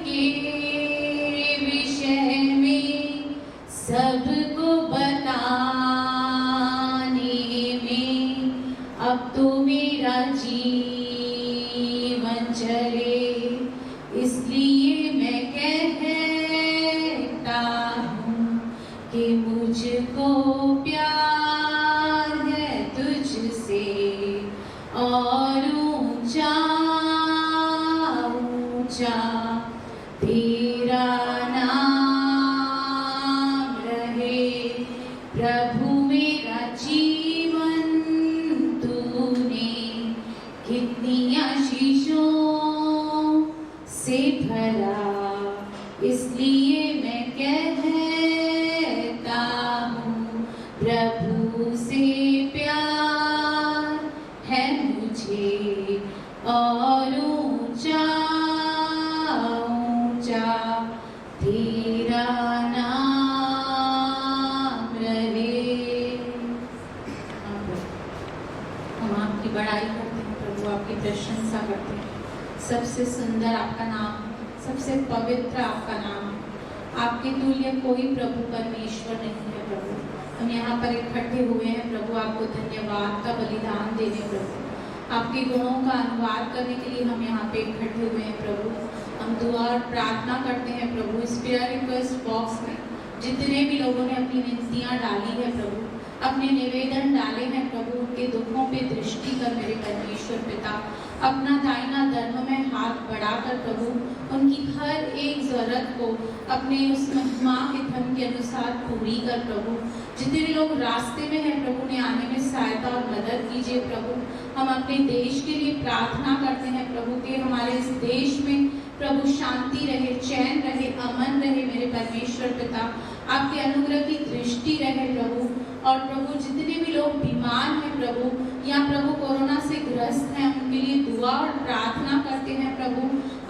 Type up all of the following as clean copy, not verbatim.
के विषय में सबको बताने में अब तो मेरा जीवन चले, इसलिए मैं कहता हूँ कि मुझको प्यार है तुझसे और ऊंचा ऊंचा तेरा नाम रहे। प्रभु मेरा जीवन तूने कितनी आशीषों से भरा, इसलिए मैं कहता हूँ प्रभु से प्यार है मुझे और ऊंचा ऊंचा तेरा नाम रहे। हम आपकी बड़ाई करते हैं प्रभु, आपकी प्रशंसा करते हैं। सबसे सुंदर आपका नाम, सबसे पवित्र आपका नाम है। आपके तुल्य कोई प्रभु परमेश्वर नहीं है प्रभु। हम यहाँ पर इकट्ठे हुए हैं प्रभु आपको धन्यवाद का बलिदान देने प्रभु, आपके गुणों का अनुवाद करने के लिए हम यहाँ पे इकट्ठे हुए हैं प्रभु। हम दुआ और प्रार्थना करते हैं प्रभु, इस प्रेयर रिक्वेस्ट बॉक्स में जितने भी लोगों ने अपनी विनतियाँ डाली है प्रभु, अपने निवेदन डाले हैं प्रभु, उनके दुखों पे दृष्टि कर मेरे परमेश्वर पिता, अपना दाहिना धर्म में हाथ बढ़ाकर प्रभु उनकी हर एक जरूरत को अपने उस महिमा के धर्म के अनुसार पूरी कर प्रभु। जितने भी लोग रास्ते में हैं प्रभु ने आने में सहायता और मदद कीजिए प्रभु। हम अपने देश के लिए प्रार्थना करते हैं प्रभु कि हमारे इस देश में प्रभु शांति रहे, चैन रहे, अमन रहे मेरे परमेश्वर पिता, आपके अनुग्रह की दृष्टि रहे प्रभु। और प्रभु जितने भी लोग बीमार हैं प्रभु या प्रभु कोरोना से ग्रस्त हैं, उनके लिए दुआ और प्रार्थना करते हैं प्रभु।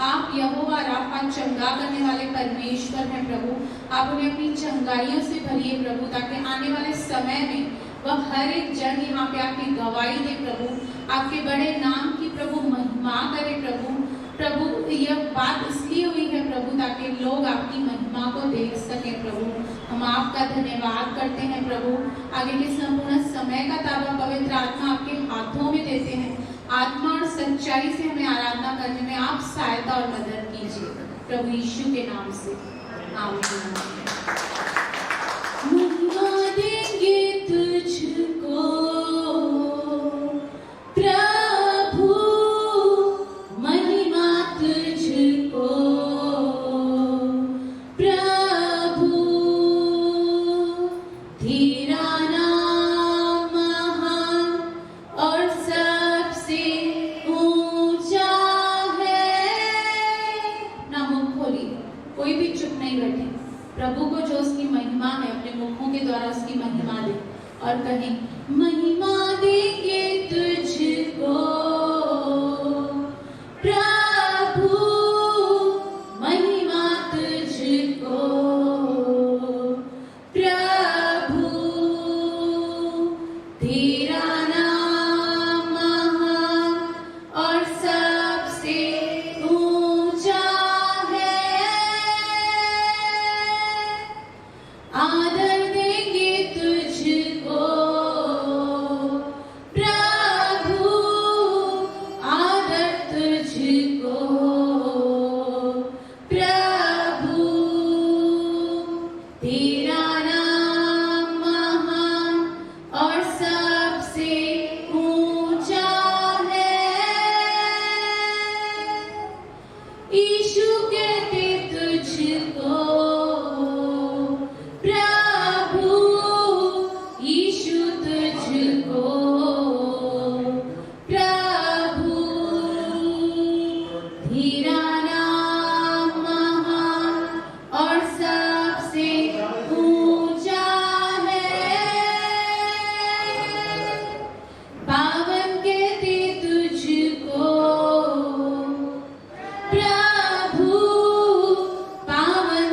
आप यहोवा राफा चंगा करने वाले परमेश्वर हैं प्रभु, आप उन्हें अपनी चंगाइयों से भरिए प्रभु, ताकि आने वाले समय में वह हर एक जन यहाँ पे आपकी गवाही दे प्रभु, आपके बड़े नाम की प्रभु महिमा करे प्रभु। प्रभु यह बात इसलिए हुई है प्रभु ताकि लोग आपकी महिमा को देख सके प्रभु। हम आपका धन्यवाद करते हैं प्रभु। आगे के संपूर्ण समय का ताबा पवित्र आत्मा आपके हाथों में देते हैं। आत्मा और सच्चाई से हमें आराधना करने में आप सहायता और मदद कीजिए प्रभु यीशु के नाम से, आमीन। महिमा देंगे तुझको प्रभु, महिमा तुझको प्रभु, तेरा नाम महान और सबसे ऊंचा है। ना मुख खोलिए, कोई भी चुप नहीं बैठे। प्रभु को जो उसकी महिमा है अपने मुखों के द्वारा उसकी महिमा दे और कहें महिमा देंगे तुझको प्रभु, महिमा तुझको प्रभु, तेरा नाम महान और सबसे ऊंचा है। आदर देंगे तुझको प्रभु, आदर तुझको प्रभु, तेरा नाम महान और सबसे ऊंचा है। यीशु कहते तुझको प्रभु, यीशु तुझको प्रभु, तेरा नाम महान और सबसे ऊंचा है। पावन कहते तुझको प्रभु, पावन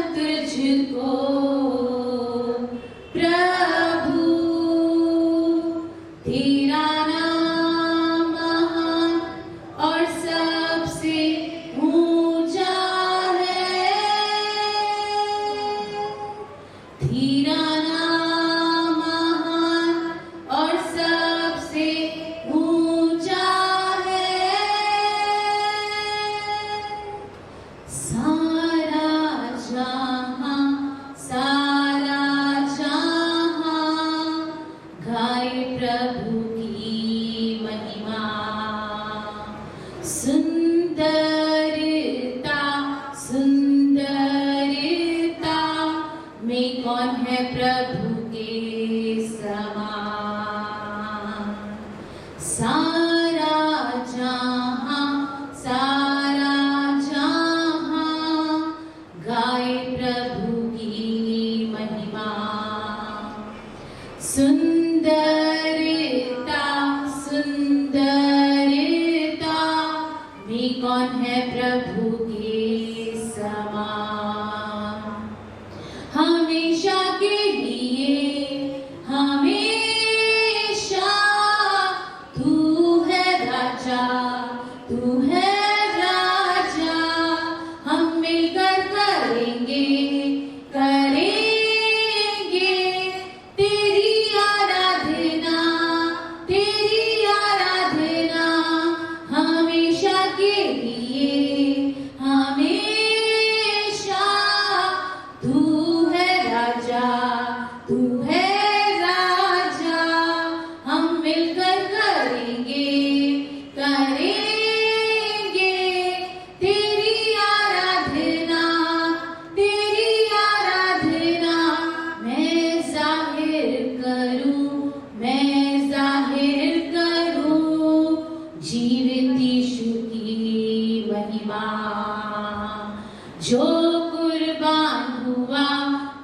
जो कुर्बान हुआ,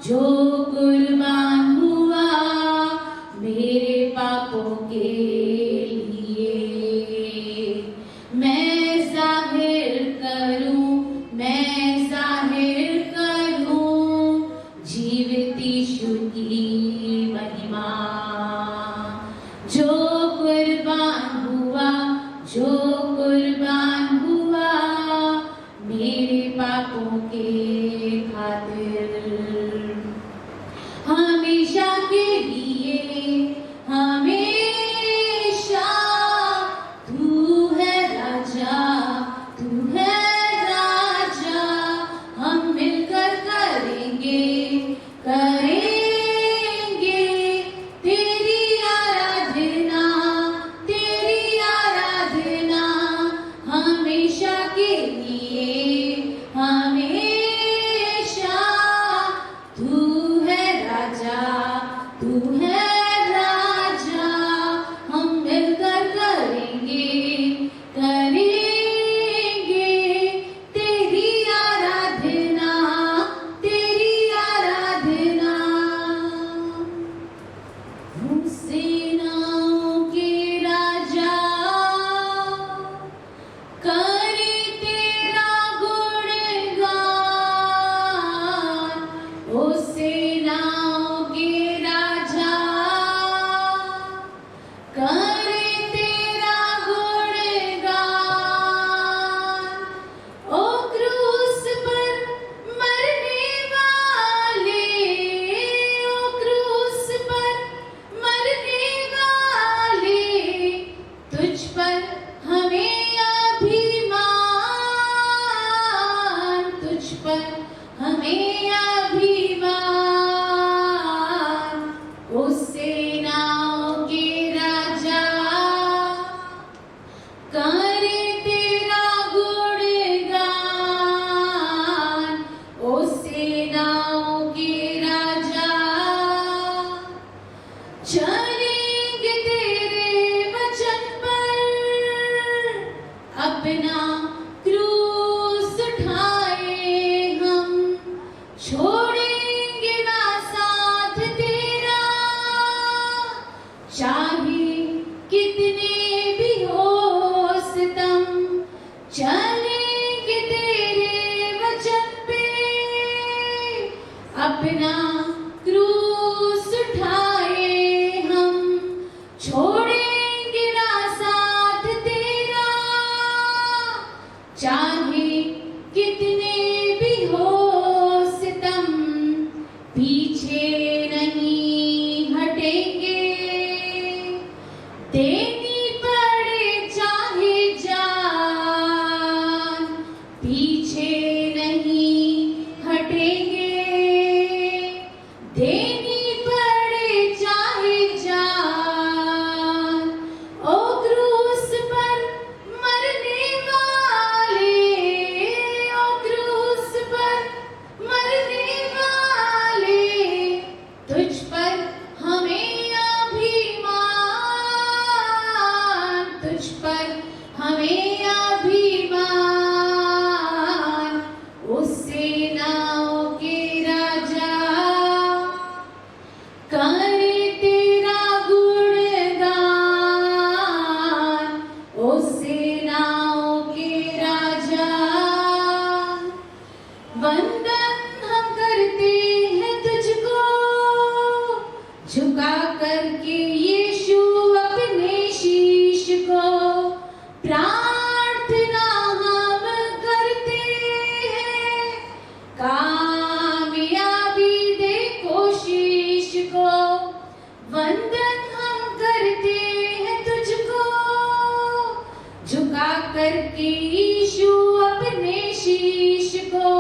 जो कुर्बान हुआ मेरे पापों के लिए, मैं जाहिर करूं, मैं जाहिर करूं जीवित यीशु की महिमा। जो कुर्बान हुआ, जो कुर्बान हुआ मेरे पापों के खातिर, हमेशा के लिए, हमेशा तू है राजा, तू है राजा। हम मिलकर करेंगे, करेंगे तेरी आराधना, तेरी आराधना हमेशा के लिए, हमेशा तू है राजा, तू है राजा। हम मिलकर करेंगे, करेंगे तेरी आराधना, तेरी आराधना। सेनाओं के राजा करे तेरा गुणगान, ओ सेनाओं के राजा करे तेरा गुणगान। ओ क्रूस पर मरने वाले, ओ क्रूस पर मरने वाले, तुझ पर हमें अभिमान, तुझ पर हमें अभिमान। ओ सेनाओं के राजा करे तेरा गुणगान, ओ सेनाओं के राजा चलेंगे तेरे वचन पर, अपना क्रूस उठाए हम, छोड़ेंगे ना साथ तेरा, चाहे कितने भी हो सितम, चलेंगे तेरे वचन पे, अपना क्रूस उठाए हम, छोड़ेंगे ना साथ तेरा, चाहे कितने भी हो सितम, पीछे नहीं हटेंगे। देनी पड़े चाहे जान, पीछे नहीं हटेंगे। देनी पड़े चाहे जान, ओ क्रूस पर मरने वाले, ओ क्रूस पर मरने वाले, तुझ पर हमें अभिमान, तुझ पर हमें अभिमान। उस सेनाओं के राजा करे तेरा गुणगान, ओ सेनाओं के राजा। वंदन हम करते हैं तुझको, झुका करके यीशु अपने शीश को, प्रार्थना हम करते हैं, कामयाबी दे कोशिश को। वंदन हम करते हैं तुझको, झुका करके यीशु अपने शीश को,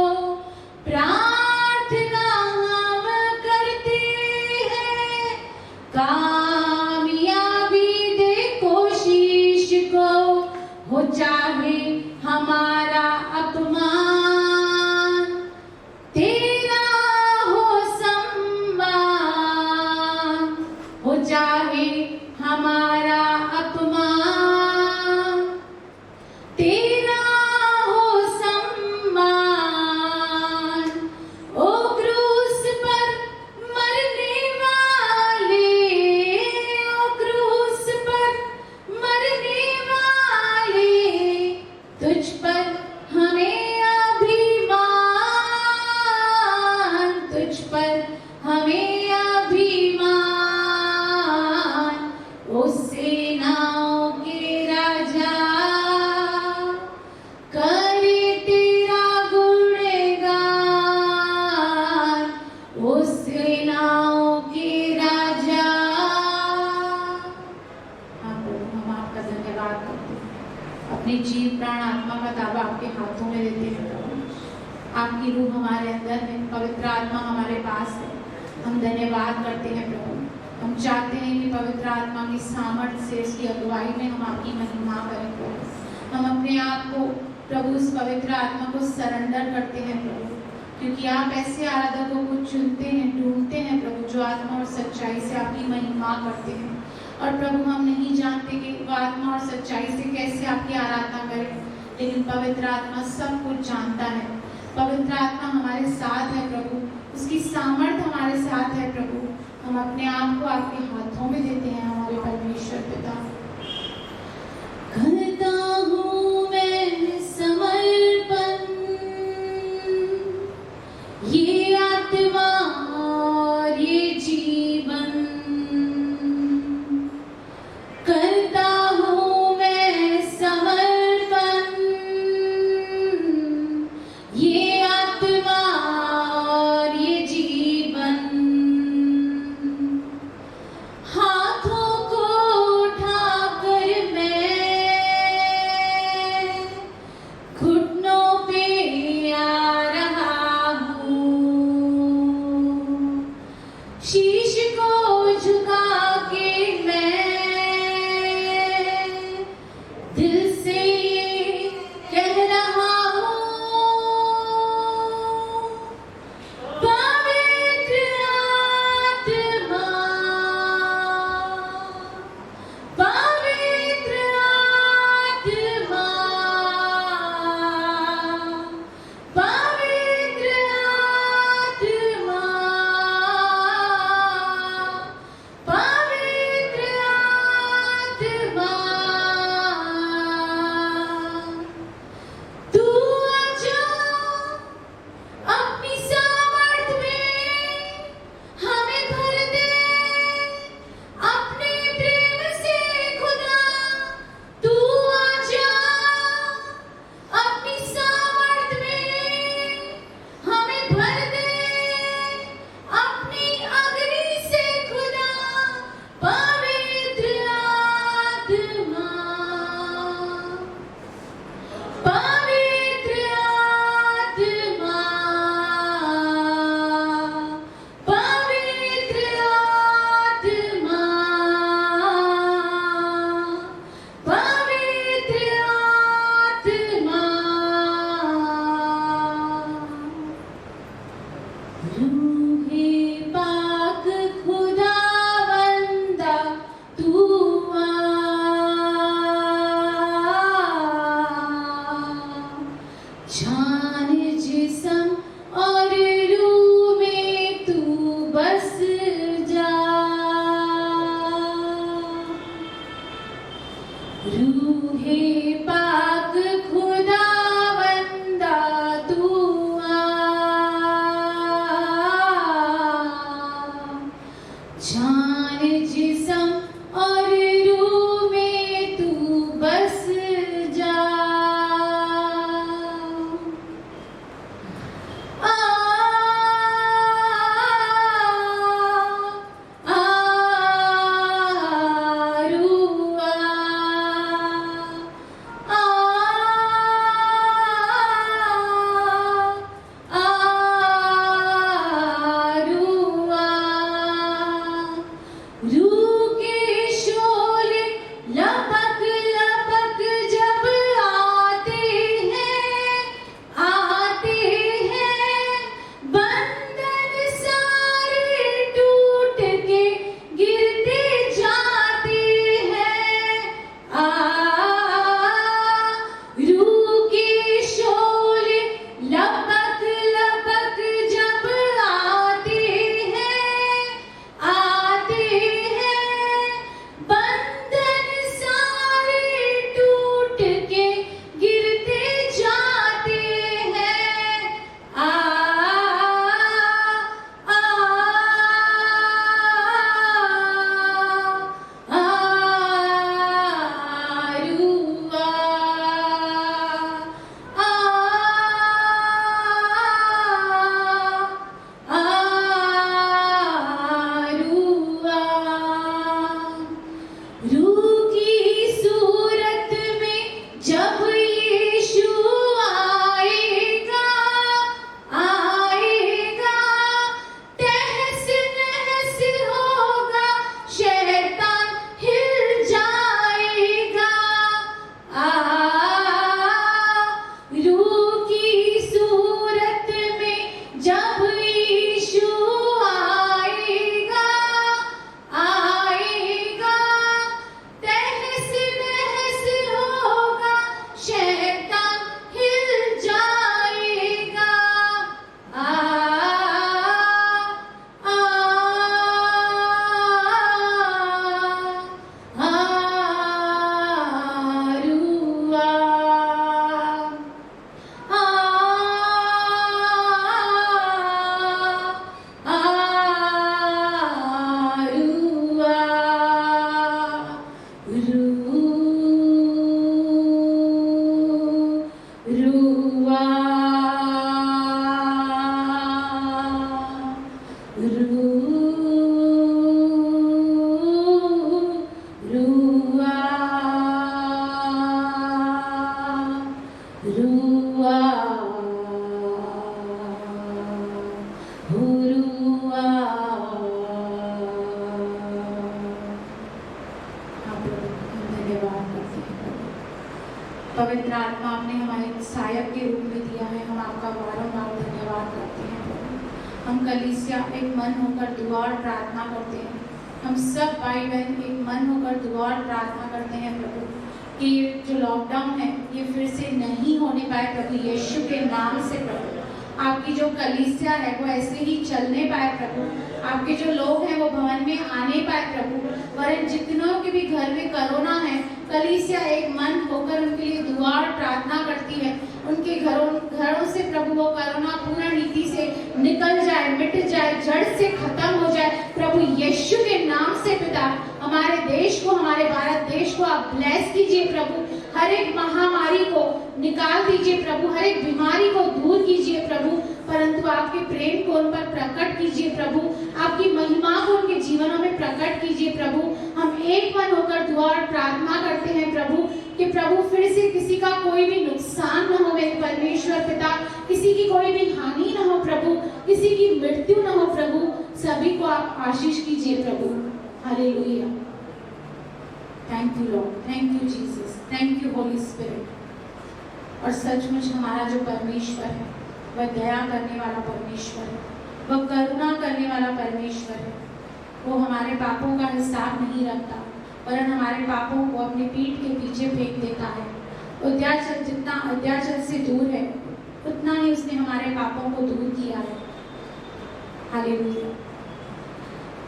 आपकी रूह हमारे अंदर है, पवित्र आत्मा हमारे पास है। हम धन्यवाद करते हैं प्रभु। हम चाहते हैं कि पवित्र आत्मा की सामर्थ्य से, उसकी अगुवाई में हम आपकी महिमा करें प्रभु। हम अपने आप को प्रभु उस पवित्र आत्मा को सरेंडर करते हैं प्रभु, क्योंकि आप ऐसे आराधकों को चुनते हैं, ढूंढते हैं प्रभु, जो आत्मा और सच्चाई से आपकी महिमा करते हैं। और प्रभु हम नहीं जानते कि वो आत्मा और सच्चाई से कैसे आपकी आराधना करें, लेकिन पवित्र आत्मा सब कुछ जानता है। पवित्र आत्मा हमारे साथ है प्रभु, उसकी सामर्थ्य हमारे साथ है प्रभु। हम अपने आप को आपके हाथों में देते हैं हमारे परमेश्वर पिता। करता हूँ मैं समर्पण, ये आत्मा और ये जीवन, करता हूँ मैं समर्पण, ये आत्मा और ये जीवन। हाथों को उठाकर मैं घुटनों पे आ रहा हूँ, शीश को झुका के मैं दिल से ये कह रहा हूँ, पवित्र आत्मा, पवित्र आत्मा, पवित्र आत्मा, पवित्र आत्मा, तू आजा अपनी सामर्थ में हमें भर दे, अपने प्रेम से खुदा तू आजा अपनी सामर्थ में हमें भर दे, अपनी अग्नि से खुदा। पवित्र आत्मा, पवित्र आत्मा, पवित्र आत्मा, पवित्र आत्मा, रूहे पाक खुदावंदा तू आ, जान जिस्म और रूह में तू बस जा, रूहे पाक खुदावंदा तू आ, पवित्र आत्मा आपने हमारे सहायक के रूप में दिया है, हम आपका बारंबार धन्यवाद करते हैं प्रभु। हम कलीसिया एक मन होकर दुआ और प्रार्थना करते हैं, हम सब भाई बहन एक मन होकर दुआ और प्रार्थना करते हैं प्रभु कि जो लॉकडाउन है ये फिर से नहीं होने पाए प्रभु, यीशु के नाम से प्रभु। आपकी जो कलीसिया है वो ऐसे ही चलने पाए प्रभु, आपके जो लोग हैं वो भवन में आने पाए प्रभु। वरन जितनों के भी घर में कोरोना है, कलीसिया एक मन होकर उनके लिए दुआ और प्रार्थना करती है, उनके घरों से प्रभु वो कोरोना पूर्ण रीति से निकल जाए, मिट जाए, जड़ से खत्म हो जाए प्रभु यीशु के नाम से। पिता हमारे देश को, हमारे भारत देश को आप ब्लेस कीजिए प्रभु, हर एक महामारी को निकाल दीजिए प्रभु, हर एक बीमारी को दूर कीजिए प्रभु, परंतु आपके प्रेम को उन पर प्रकट कीजिए प्रभु, आपकी महिमा को उनके जीवनों में प्रकट कीजिए प्रभु। हम एक मन होकर दुआ और प्रार्थना करते हैं प्रभु कि प्रभु फिर से किसी का कोई भी नुकसान न हो मेरे परमेश्वर पिता, किसी की कोई भी हानि न हो प्रभु, किसी की मृत्यु न हो प्रभु, सभी को आप आशीष कीजिए प्रभु। Hallelujah. Thank you Lord, thank you Jesus, thank you Holy Spirit. और सचमुच हमारा जो परमेश्वर है वह दया करने वाला परमेश्वर है, वह करुणा करने वाला परमेश्वर है। वो हमारे पापों का हिसाब नहीं रखता, वरन हमारे पापों को अपनी पीठ के पीछे फेंक देता है। उद्याचल जितना अध्याचल से दूर है उतना ही उसने हमारे पापों को दूर किया है। हालेलुया।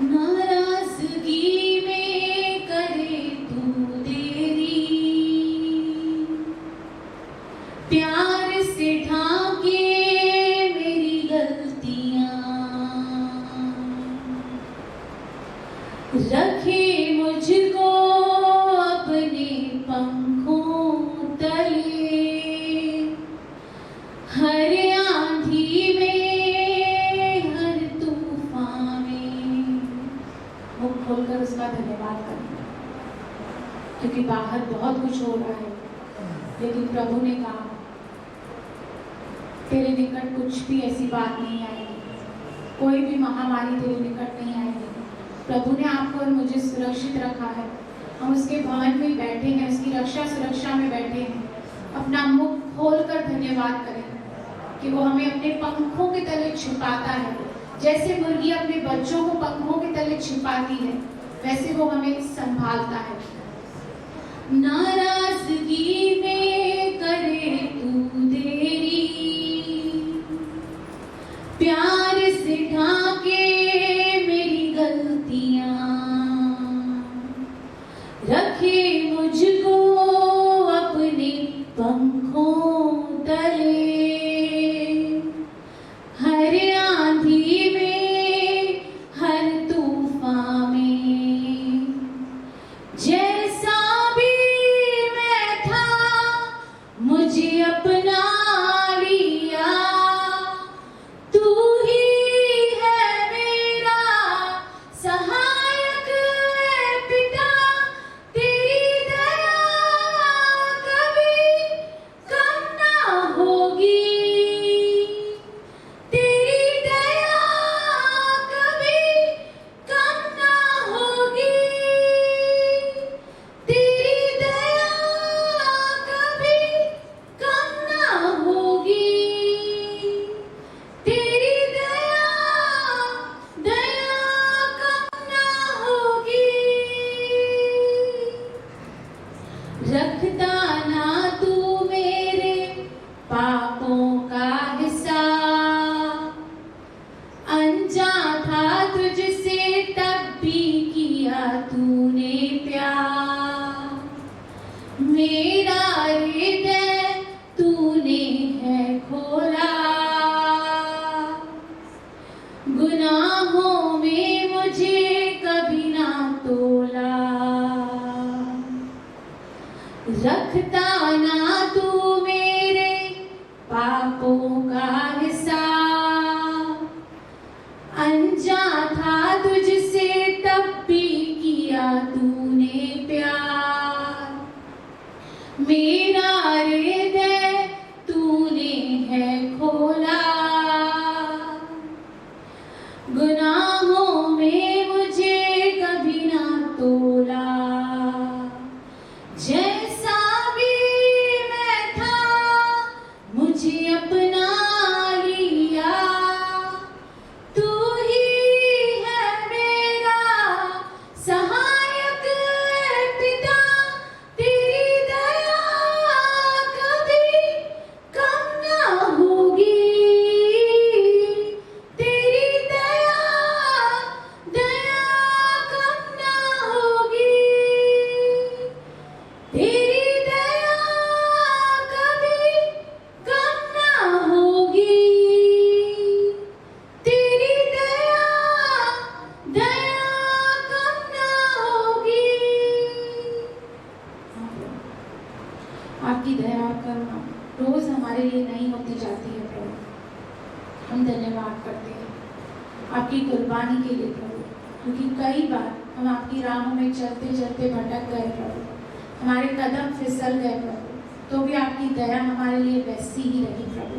नाराजगी में करे तू देरी, प्यार से ढाके मेरी गलतियां, रखे मुझको अपने पंखों तले, हर आंधी में, हर तूफान में। मुख खोलकर उसका धन्यवाद करना, क्योंकि बाहर बहुत कुछ हो रहा है, लेकिन प्रभु ने कहा तेरे निकट कुछ भी ऐसी बात नहीं आएगी, कोई भी महामारी तेरे निकट नहीं आएगी। प्रभु ने आपको और मुझे सुरक्षित रखा है, हम उसके भवन में बैठे हैं, उसकी रक्षा सुरक्षा में बैठे हैं। अपना मुख खोलकर धन्यवाद करें कि वो हमें अपने पंखों के तले छुपाता है। जैसे मुर्गी अपने बच्चों को पंखों के तले छुपाती है, वैसे वो हमें संभालता है। नाराजगी में करे तू देरी, प्यार से ढाके मेरी गलतियां, रखे मुझको अपने पंखों तले, हर आंधी में, हर तूफान में। जैसा भी मैं था मुझे अपना लिया, तू ही है मेरा सहायक पिता, तेरी दया कभी कम ना होगी, तेरी दया कभी कम ना होगी, तेरी दया कभी कम ना होगी, तेरी दया कम ना होगी। रखता ना तू मेरे पापों का हिसाब, अनजान था तुझसे तब भी किया तूने प्यार, मेरा हृदय तूने है खोला, गुनाहों में मुझे कभी ना तोला। रखता ना तू मेरे पापों का हिसाब, अनजान था तुझसे तब भी किया तूने प्यार, मेरा हृदय तूने है खोला, गुनाहों में मुझे कभी ना तोला। जैसा भी हम धन्यवाद करते हैं आपकी कुर्बानी के लिए प्रभु, क्योंकि कई बार हम आपकी राहों में चलते चलते भटक गए प्रभु, हमारे कदम फिसल गए प्रभु, तो भी आपकी दया हमारे लिए वैसी ही रही प्रभु,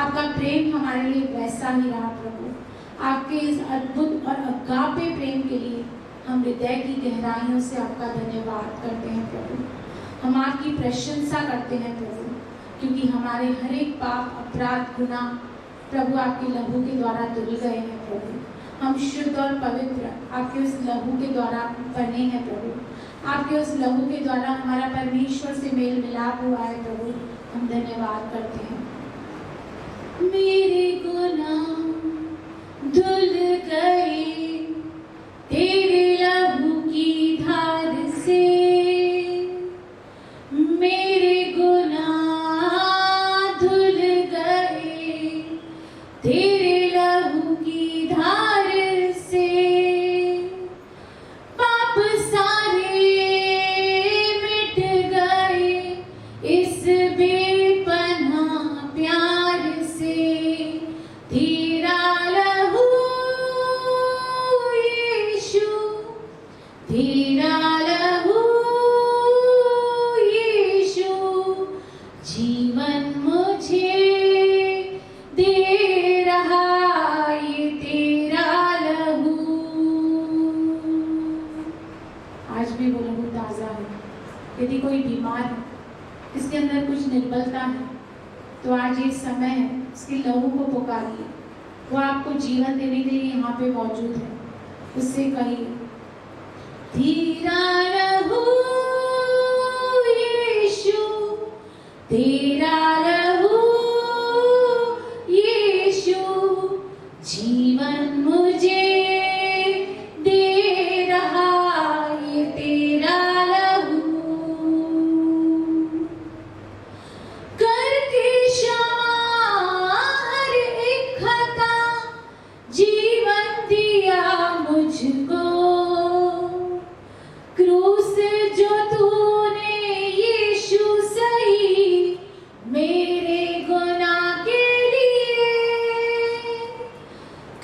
आपका प्रेम हमारे लिए वैसा ही रहा प्रभु। आपके इस अद्भुत और अगापे प्रेम के लिए हम हृदय की गहराइयों से आपका धन्यवाद करते हैं प्रभु। हम आपकी प्रशंसा करते हैं प्रभु, क्योंकि हमारे हर एक पाप अपराध गुनाह प्रभु आपके लहू के द्वारा धुल गए हैं प्रभु। हम शुद्ध और पवित्र आपके उस लहू के द्वारा बने हैं प्रभु। आपके उस लहू के द्वारा हमारा परमेश्वर से मेल मिलाप हुआ है प्रभु। हम धन्यवाद करते हैं। मेरे गुनाह धुल गए तेरे लहू की धार से, मेरे गुनाह धुल गए तेरे लहू की धार से, पाप सारे मिट गए इस बेपनाह प्यार से, तेरा लहू यीशु, तेरा लहू यीशु, जीवन मुझे दे रहा ये तेरा लहू। आज भी वो लहू ताजा है। यदि कोई बीमार है, इसके अंदर कुछ निर्बलता है, तो आज ये समय है उसके लहू को पुकारिए। वो आपको जीवन देने के लिए यहाँ पे मौजूद है। उससे कहिए, तेरा लहू यीशु, तेरा लहू यीशु, जीवन मुझे दे रहा ये तेरा लहू। करके क्षमा हर एक खता, जीवन दिया मुझको, क्रूस जो तूने यीशु सही मेरे गुनाह के लिए,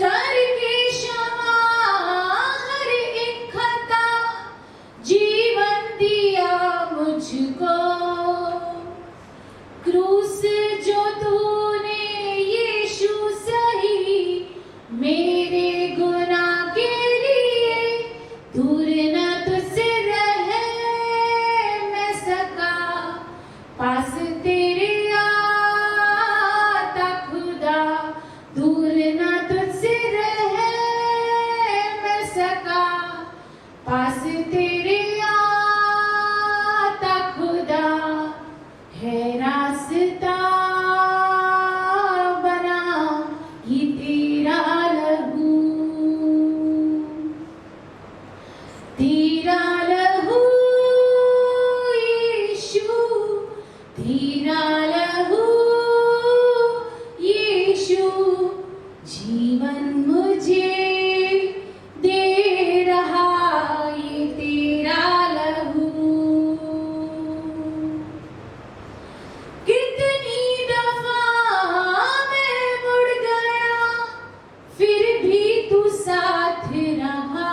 करके क्षमा हर एक खता, जीवन दिया मुझको, क्रूस जो तूने यीशु सही मेरे गुनाह के लिए, दूर न तुझसे रह मैं सका, पास तेरे आता खुदा, दूर न तुझसे रह मैं सका, पास तेरे आता खुदा, है रास्ता बना ही तेरा लहू, तेरा लहू यीशु, तेरा लहू यीशु, जीवन मुझे दे रहा ये तेरा लहू। कितनी दफा मैं मुड़ गया, फिर भी तू साथ रहा,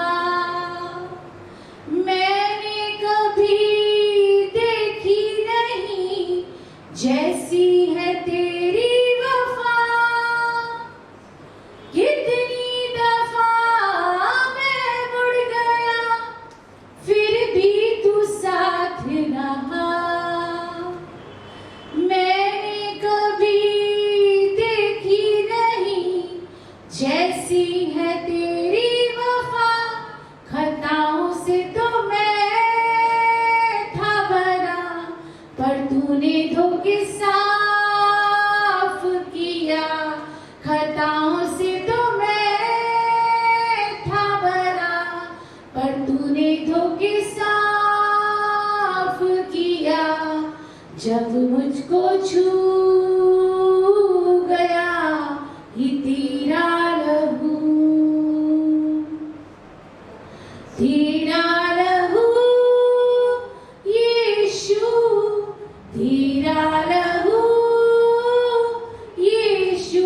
मैंने कभी देखी नहीं जैसी है तेरी वफा। कितनी दफा मैं मुड़ गया, फिर भी तू साथ रहा, मैंने कभी देखी नहीं जैसी है तेरी वफा। खताओं से तो मैं था भरा, पर तूने धोखे साफ किया। खताओं से तो मैं था भरा, पर तूने धोखे साफ किया। जब मुझको छू गया ये तेरा लहू, तेरा लहू यीशु, तेरा लहू यीशु,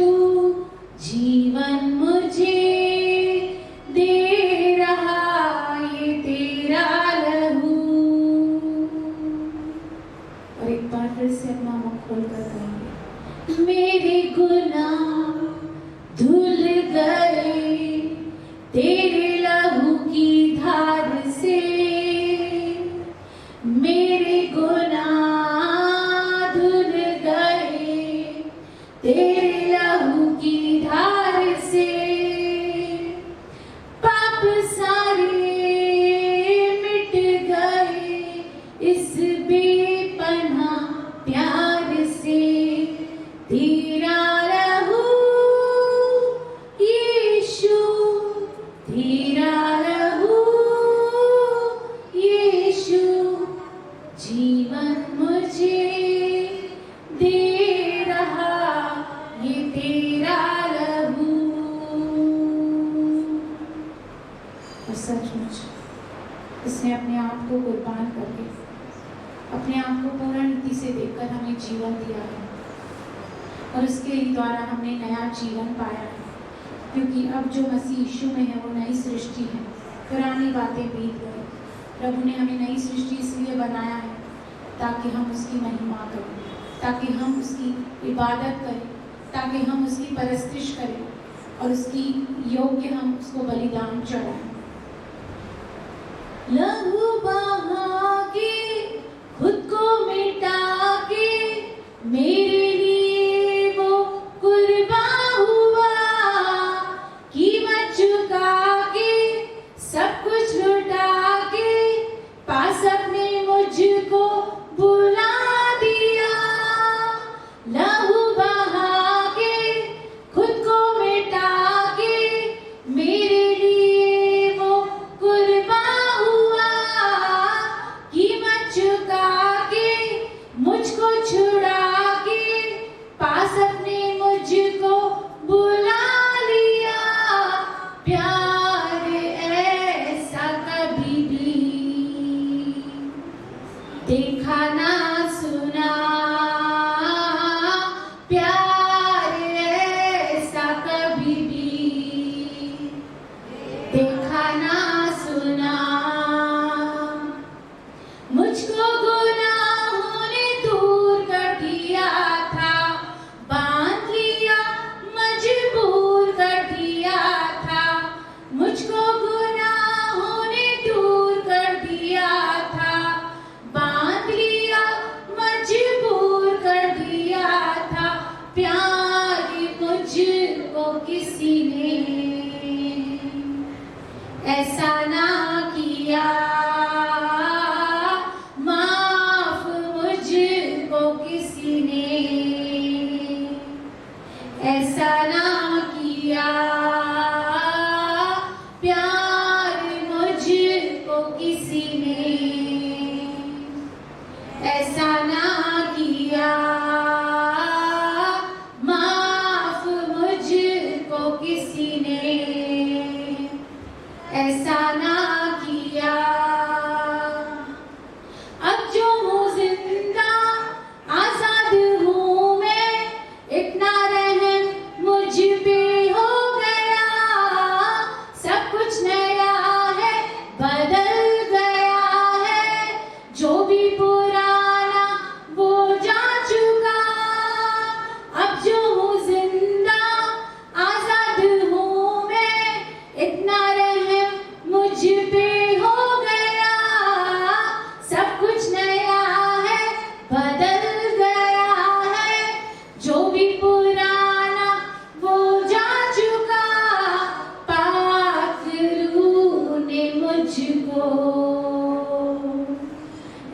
धुल गए तेरे लहू की धार से, मेरे गुनाह धुल गए तेरे लहू की धार से। पाप सारे मिट गए इस बेपनाह प्यार से। तेरा लहू यीशु, तेरा लहू यीशु, जीवन मुझे दे रहा ये तेरा लहू। और सचमुच इसने अपने आप को कुर्बान करके, अपने आप को पूर्ण रीति से देकर हमें जीवन दिया है, और उसके द्वारा हमने नया जीवन पाया है। क्योंकि अब जो मसीह यीशु में है वो नई सृष्टि है, पुरानी बातें बीत गई। प्रभु ने हमें नई सृष्टि इसलिए बनाया है ताकि हम उसकी महिमा करें, ताकि हम उसकी इबादत करें, ताकि हम उसकी परस्तिश करें और उसकी योग्य हम उसको बलिदान चढ़ाएं। लहू बहा के खुद को मिटा के मेरे लिए वो कुर्बान हुआ, कीमत चुका के सब कुछ लुटा के पास अपने मुझको बुला दिया। लहू बहा के खुद को मिटा के मेरे लिए वो कुर्बान हुआ, कीमत चुका के मुझको छुड़ा के पास अपने मुझको बुला लिया। प्यार ऐसा कभी भी देखा ना सुना, प्यार ऐसा कभी भी देखा ना सुना। मुझको गुनाहों ने दूर कर दिया था, बांध लिया मजबूर कर दिया था। मुझको गुनाहों ने दूर कर दिया था, बांध लिया मजबूर कर दिया था। प्यार मुझको किसी ने ऐसा ना किया, माफ मुझको किसी ने ऐसा ना किया। प्यार मुझको किसी ने ऐसा ना किया, माफ मुझको किसी ने ऐसा ना किया। अब जो हूँ जिंदा आजाद हूँ मैं, इतना रहम मुझ पे हो गया। सब कुछ नया है, बदल गया है, जो भी पुराना वो जा चुका। अब जो हूँ जिंदा आजाद हूँ मैं, इतना रहम मुझ पे हो गया। सब कुछ नया है, बदल गया है, जो भी पुराना वो जा चुका। पाक रूह ने मुझको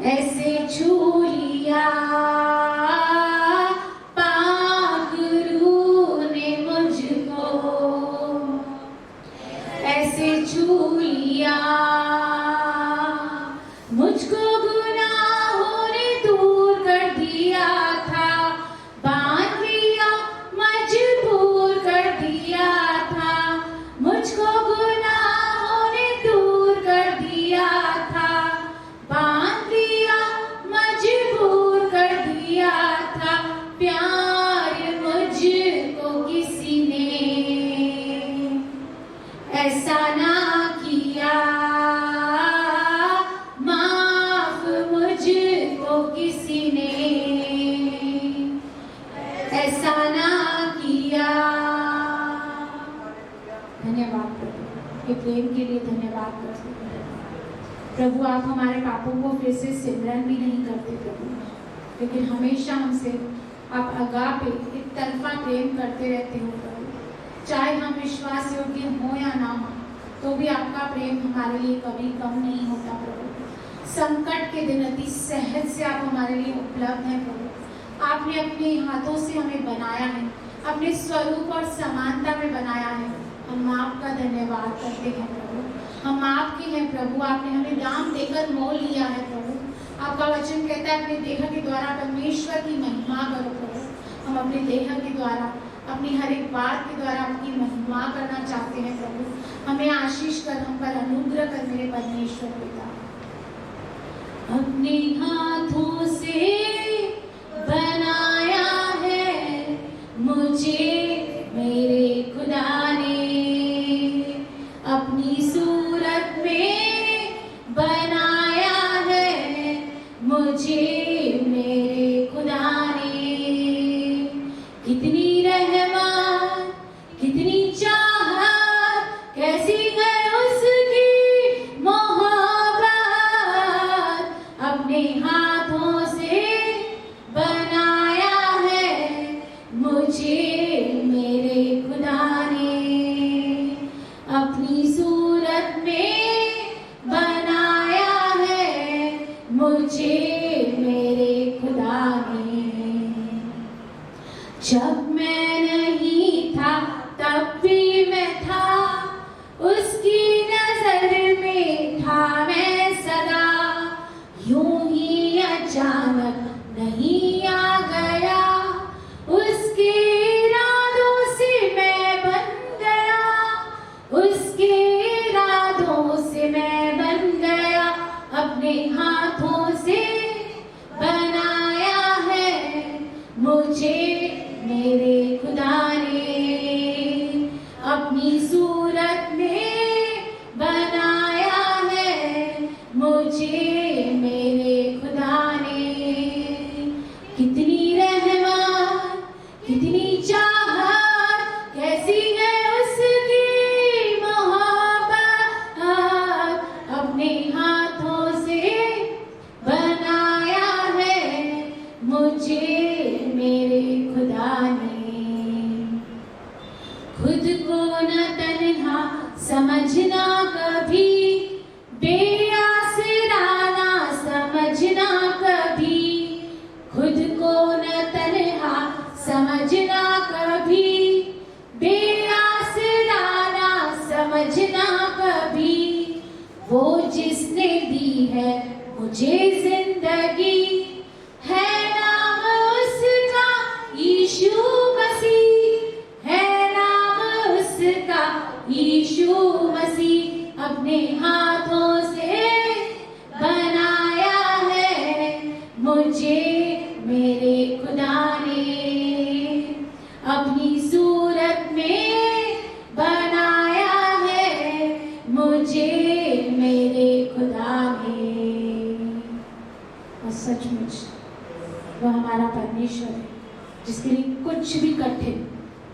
ऐसे छू लिया, पाक रूह ने मुझको ऐसे छू लिया। मुझको गुनाहों ने दूर कर दिया था, बांध लिया मजबूर कर दिया था। मुझको गुनाहों ने दूर कर दिया था, बांध लिया मजबूर कर दिया था। प्यार मुझको किसी ने ऐसा ना किया, माफ मुझको किसी ने ऐसा ना किया। धन्यवाद प्रभु, ये प्रेम के लिए धन्यवाद प्रभु। प्रभु आप हमारे पापों को फिर से सिमरन भी नहीं करते प्रभु, लेकिन हमेशा हमसे आप अगापे एक तरफा प्रेम करते रहते हो प्रभु। चाहे हम विश्वास योग्य हो या ना हो, तो भी आपका प्रेम हमारे लिए कभी कम नहीं होता प्रभु। संकट के दिन अति सहज से आप हमारे लिए उपलब्ध हैं प्रभु। आपने अपने हाथों से हमें बनाया है, अपने स्वरूप और समानता में बनाया है। हम आपका धन्यवाद करते हैं प्रभु। हम आपके हैं प्रभु, आपने हमें दाम देकर मोल लिया है प्रभु। आपका वचन कहता है अपने देह के द्वारा परमेश्वर की महिमा करो प्रभु। हम अपने देह के द्वारा, अपनी हर एक बात के द्वारा आपकी महिमा करना चाहते हैं प्रभु। हमें आशीष कर, हम पर अनुग्रह कर मेरे परमेश्वर पिता। अपने हाथों से बनाया है मुझे मेरे खुदा ने, अपनी सूरत में बनाया है मुझे मेरे खुदा ने। कितनी रहमत, कितनी चाहत, कैसी है उसकी मोहब्बत। अपने हाथों से बनाया है मुझे मेरे खुदा ने, अपनी सूरत में बनाया है मुझे मेरे खुदा ने। जब मैं नहीं था तब भी मैं था, उसकी नजर में था मैं सदा। यूं ही अचानक नहीं आ गया, उसके इरादों से मैं बन गया, उसके इरादों से मैं बन गया। अपने हाथों से बनाया है मुझे मेरे खुदा ने, अपनी सूरत में बनाया है मुझे मेरे खुदा ने। कितनी रहमत, कितनी चाहत, कैसी है उसकी मोहब्बत। अपने हाथों से बनाया है मुझे मेरे खुदा ने। खुद को न तन्हा समझना कभी, बेआसरा ना समझना कभी। खुद को न तन्हा समझना कभी, बेआसरा ना समझना कभी। वो जिसने दी है मुझे जिंदगी, है नाम उसका यीशु मसीह, है नाम उसका यीशु मसीह। अपने हाथों से बनाया है मुझे मेरे खुदा ने, अपनी सूरत में बनाया है मुझे मेरे खुदा ने। और सचमुच वह हमारा परमेश्वर है, जिसके लिए कुछ भी कठिन,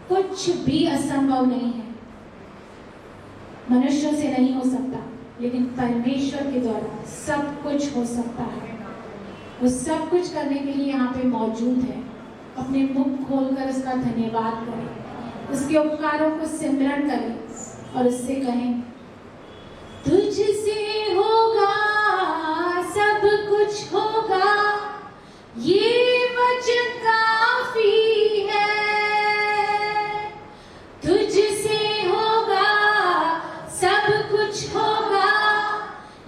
कुछ भी असंभव नहीं है। मनुष्यों से नहीं हो सकता, लेकिन परमेश्वर के द्वारा सब कुछ हो सकता है। वो सब कुछ करने के लिए यहाँ पे मौजूद है। अपने मुख खोलकर उसका धन्यवाद करें, उसके उपकारों को सिमरन करें और उससे कहें, तुझसे होगा सब कुछ होगा, ये वचन काफी है। तुझसे होगा सब कुछ होगा,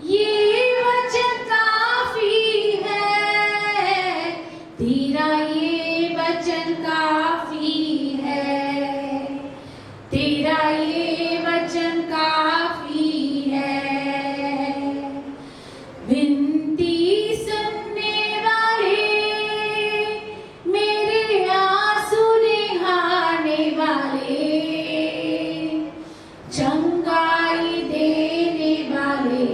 ये वचन काफी है। तेरा ये वचन काफी है, तेरा ये वचन काफी है। विनती सुनने वाले, मेरे आंसू निहारने वाले, चंगाई देने वाले,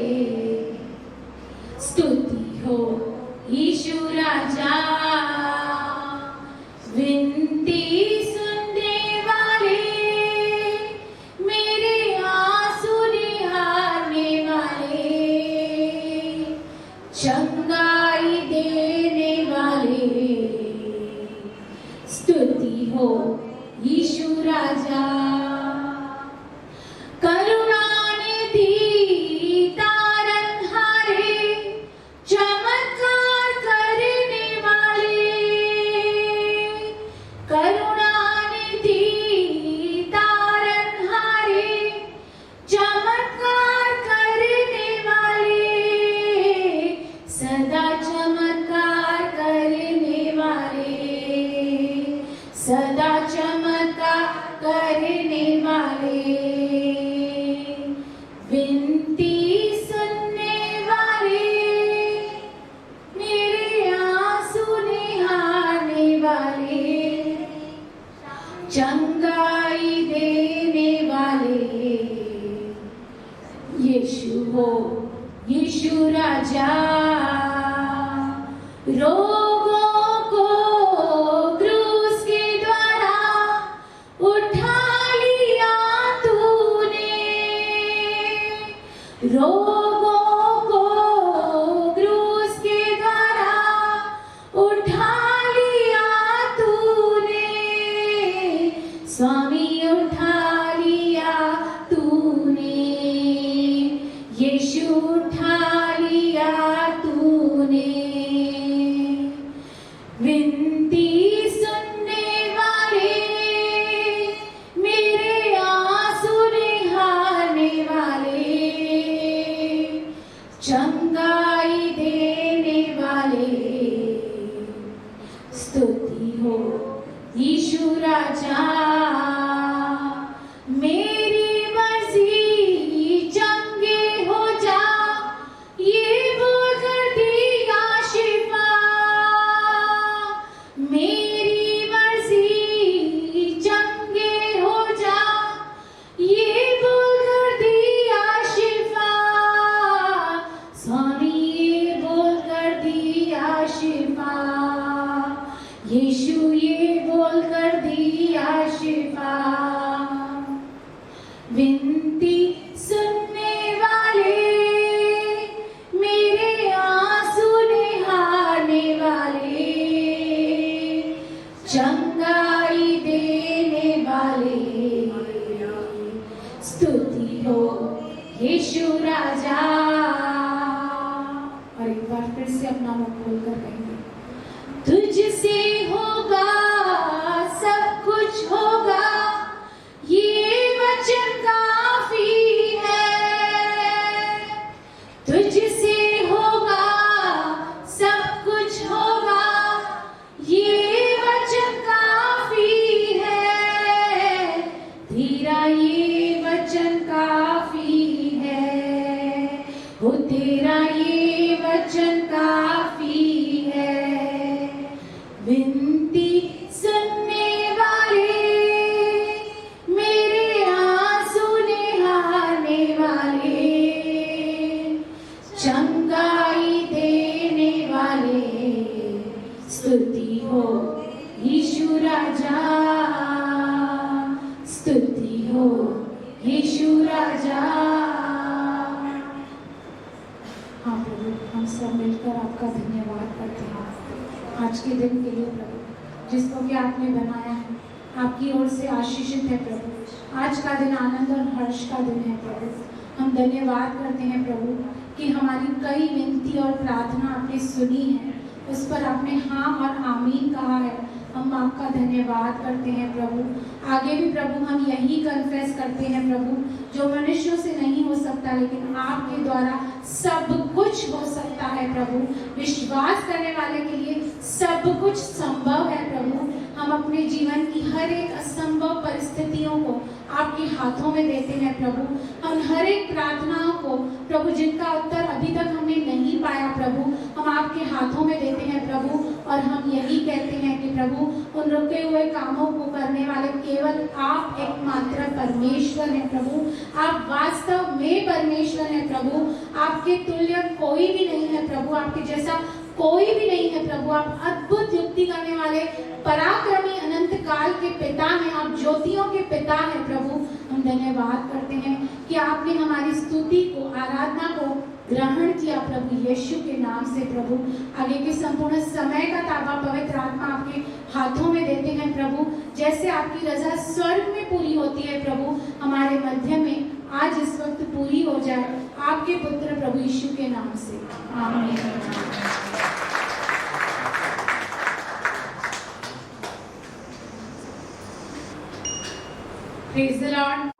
स्तुति हो यीशु राजा। विनती सुनने वाले, मेरे देने वाले, विनती सुनने वाले, मेरे आंसू निहारने वाले, चंगाई देने वाले, यीशु हो, यीशु राजा। रोगों को क्रूस के द्वारा उठा लिया तूने, रोगों को क्रूस के द्वारा उठा लिया तूने, स्वामी उठा लिया तूने, यीशु उठा लिया तूने। विनती सुनने वाले, मेरे आंसू निहारने वाले, चंगाई देने वाले, स्तुति हो यीशु राजा। मेरी मर्जी चंगे हो जा, ये बोलकर दिया शिफा। मेरी मर्जी चंगे हो जा, ये बोलकर दिया शिफा। स्वामी ये बोलकर दिया शिफा, यीशु ये बोलकर दिया शिफा। विनती सुनने वाले, मेरे आंसू निहारने वाले, चंगाई देने वाले, स्तुति हो यीशु राजा। और एक बार फिर से अपना मुख खोलकर कहेंगे, तुझसे होगा सब कुछ होगा, ये वचन काफी है। तुझसे होगा सब कुछ होगा, ये वचन काफी है। तेरा ये वचन काफी है, हो तेरा ये वचन काफी है। विनती सुनने वाले, मेरे आंसू निहारने वाले, चंगाई देने वाले, स्तुति हो यीशु राजा, स्तुति हो यीशु राजा। हाँ प्रभु, हम सब मिलकर आपका धन्यवाद करते हैं आज के दिन के लिए प्रभु, जिसको कि आपने बनाया है, आपकी ओर से आशीषित है प्रभु। आज का दिन आनंद और हर्ष का दिन है प्रभु। हम धन्यवाद करते हैं प्रभु कि हमारी कई विनती और प्रार्थना आपने सुनी है, उस पर आपने हाँ और आमीन कहा है। हम आपका धन्यवाद करते हैं प्रभु। आगे भी प्रभु हम यही कन्फेस करते हैं प्रभु, जो मनुष्यों से नहीं हो सकता लेकिन आपके द्वारा सब कुछ हो सकता है प्रभु। विश्वास करने वाले के लिए सब कुछ संभव है प्रभु। हम अपने जीवन की हर एक असंभव परिस्थितियों को आपके हाथों में देते हैं प्रभु। हम हर एक प्रार्थनाओं को प्रभु, जिनका उत्तर अभी तक हमने नहीं पाया प्रभु, हम आपके हाथों में देते हैं प्रभु। और हम यही कहते हैं कि प्रभु, उन रुके हुए कामों को करने वाले केवल आप एकमात्र परमेश्वर हैं प्रभु। आप वास्तव में परमेश्वर हैं प्रभु। आपके तुल्य कोई भी नहीं है प्रभु, आपके जैसा कोई भी नहीं है प्रभु। आप अद्भुत युक्ति करने वाले पराक्रमी अनंत काल के पिता हैं, आप ज्योतियों के पिता हैं प्रभु। हम धन्यवाद करते हैं कि आपने हमारी स्तुति को, आराधना को ग्रहण किया प्रभु यीशु के नाम से प्रभु। आगे के संपूर्ण समय का ताबा पवित्र आत्मा आपके हाथों में देते हैं प्रभु। जैसे आपकी रजा स्वर्ग में पूरी होती है प्रभु, हमारे मध्य में आज इस वक्त पूरी हो जाए आपके पुत्र प्रभु यीशु के नाम से, आमीन। Praise the Lord.